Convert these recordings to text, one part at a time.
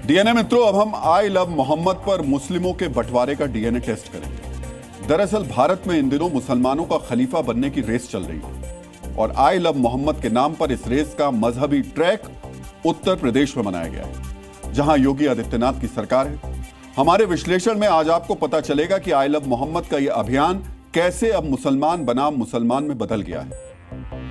DNA मित्रों, अब हम आई लव मोहम्मद पर मुस्लिमों के बंटवारे का डीएनए टेस्ट करेंगे। दरअसल भारत में इन दिनों मुसलमानों का खलीफा बनने की रेस चल रही है और आई लव मोहम्मद के नाम पर इस रेस का मजहबी ट्रैक उत्तर प्रदेश में मनाया गया है, जहां योगी आदित्यनाथ की सरकार है। हमारे विश्लेषण में आज आपको पता चलेगा कि आई लव मोहम्मद का यह अभियान कैसे अब मुसलमान बनाम मुसलमान में बदल गया है।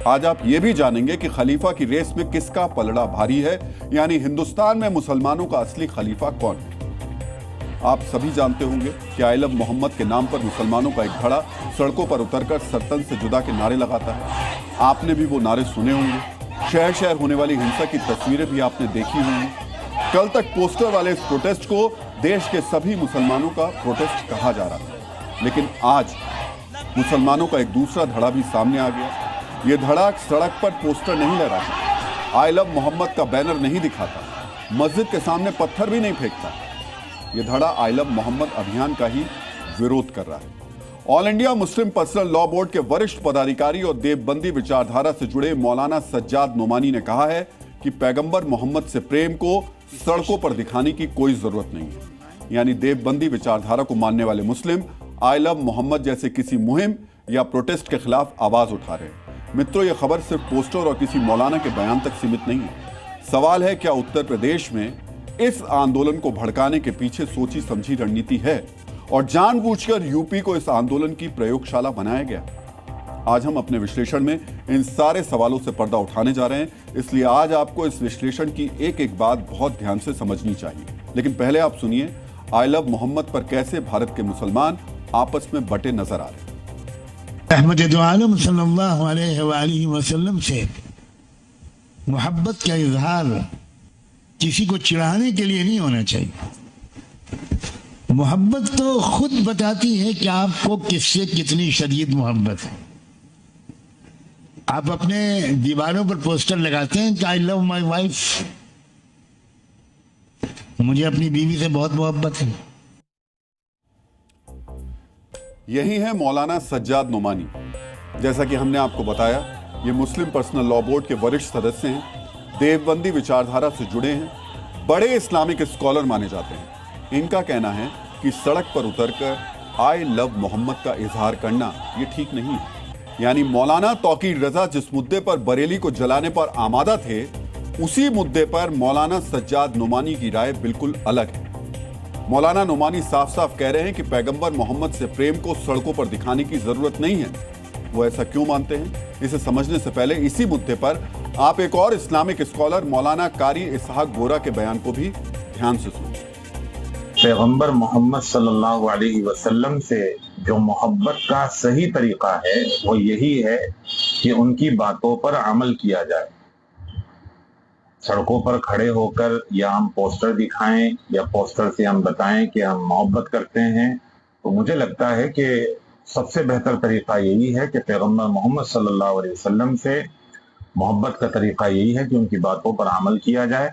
आज आप यह भी जानेंगे कि खलीफा की रेस में किसका पलड़ा भारी है, यानी हिंदुस्तान में मुसलमानों का असली खलीफा कौन है। आप सभी जानते होंगे कि आई लव मोहम्मद के नाम पर मुसलमानों का एक धड़ा सड़कों पर उतरकर सरतन से जुदा के नारे लगाता है। आपने भी वो नारे सुने होंगे। शहर शहर होने वाली हिंसा की तस्वीरें भी आपने देखी होंगी। कल तक पोस्टर वाले इस प्रोटेस्ट को देश के सभी मुसलमानों का प्रोटेस्ट कहा जा रहा था, लेकिन आज मुसलमानों का एक दूसरा धड़ा भी सामने आ गया। ये धड़ा सड़क पर पोस्टर नहीं लहराता, आई लव मोहम्मद का बैनर नहीं दिखाता, मस्जिद के सामने पत्थर भी नहीं फेंकता। ये धड़ा आई लव मोहम्मद अभियान का ही विरोध कर रहा है। All India Muslim personal law board के वरिष्ठ पदाधिकारी और देवबंदी विचारधारा से जुड़े मौलाना सज्जाद नोमानी ने कहा है कि पैगंबर मोहम्मद से प्रेम को सड़कों पर दिखाने की कोई जरूरत नहीं है। यानी देवबंदी विचारधारा को मानने वाले मुस्लिम आई लव मोहम्मद जैसे किसी मुहिम या प्रोटेस्ट के खिलाफ आवाज उठा रहे हैं। मित्रों, यह खबर सिर्फ पोस्टर और किसी मौलाना के बयान तक सीमित नहीं है। सवाल है, क्या उत्तर प्रदेश में इस आंदोलन को भड़काने के पीछे सोची समझी रणनीति है और जानबूझकर यूपी को इस आंदोलन की प्रयोगशाला बनाया गया? आज हम अपने विश्लेषण में इन सारे सवालों से पर्दा उठाने जा रहे हैं, इसलिए आज आपको इस विश्लेषण की एक एक बात बहुत ध्यान से समझनी चाहिए। लेकिन पहले आप सुनिए आई लव मोहम्मद पर कैसे भारत के मुसलमान आपस में बटे नजर आ रहे हैं। अहमद दो आलम सल्लल्लाहु अलैहि वसल्लम से मोहब्बत का इजहार किसी को चिढ़ाने के लिए नहीं होना चाहिए। मोहब्बत तो खुद बताती है कि आपको किससे कितनी शदीद मोहब्बत है। आप अपने दीवारों पर पोस्टर लगाते हैं कि आई लव माई वाइफ, मुझे अपनी बीवी से बहुत मोहब्बत है। यही है मौलाना सज्जाद नोमानी। जैसा कि हमने आपको बताया, ये मुस्लिम पर्सनल लॉ बोर्ड के वरिष्ठ सदस्य हैं, देवबंदी विचारधारा से जुड़े हैं, बड़े इस्लामिक स्कॉलर माने जाते हैं। इनका कहना है कि सड़क पर उतरकर आई लव मोहम्मद का इजहार करना ये ठीक नहीं है। यानी मौलाना तौकीर रजा जिस मुद्दे पर बरेली को जलाने पर आमादा थे, उसी मुद्दे पर मौलाना सज्जाद नोमानी की राय बिल्कुल अलग है। मौलाना नोमानी साफ साफ कह रहे हैं कि पैगंबर मोहम्मद से प्रेम को सड़कों पर दिखाने की जरूरत नहीं है। वो ऐसा क्यों मानते हैं, इसे समझने से पहले इसी मुद्दे पर आप एक और इस्लामिक स्कॉलर मौलाना कारी इसहाक बोरा के बयान को भी ध्यान से सुनिए। पैगंबर मोहम्मद सल्लल्लाहु अलैहि वसल्लम से जो मोहब्बत का सही तरीका है वो यही है कि उनकी बातों पर अमल किया जाए। सड़कों पर खड़े होकर या हम पोस्टर दिखाएं या पोस्टर से हम बताएं कि हम मोहब्बत करते हैं, तो मुझे लगता है कि सबसे बेहतर तरीका यही है कि पैगंबर मोहम्मद सल्लल्लाहु अलैहि वसल्लम से मोहब्बत का तरीका यही है कि उनकी बातों पर अमल किया जाए।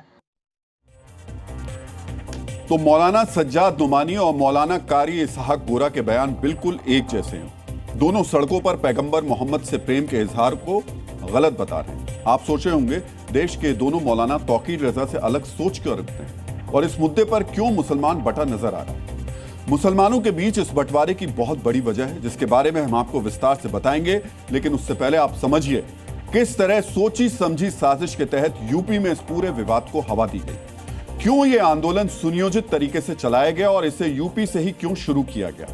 तो मौलाना सज्जाद नोमानी और मौलाना कारी इसहाक बोरा के बयान बिल्कुल एक जैसे हैं। दोनों सड़कों पर पैगंबर मोहम्मद से प्रेम के इजहार को गलत बता रहे हैं। आप सोचे होंगे देश के दोनों मौलाना तौकीर रजा से अलग सोच क्यों रखते हैं और इस मुद्दे पर क्यों मुसलमान बटा नजर आ रहा है। मुसलमानों के बीच इस बंटवारे की बहुत बड़ी वजह है, जिसके बारे में हम आपको विस्तार से बताएंगे। लेकिन उससे पहले आप समझिए किस तरह सोची समझी साजिश के तहत यूपी में इस पूरे विवाद को हवा दी गई, क्यों यह आंदोलन सुनियोजित तरीके से चलाया गया और इसे यूपी से ही क्यों शुरू किया गया,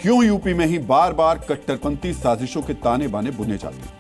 क्यों यूपी में ही बार बार कट्टरपंथी साजिशों के ताने बाने बुने जाते हैं।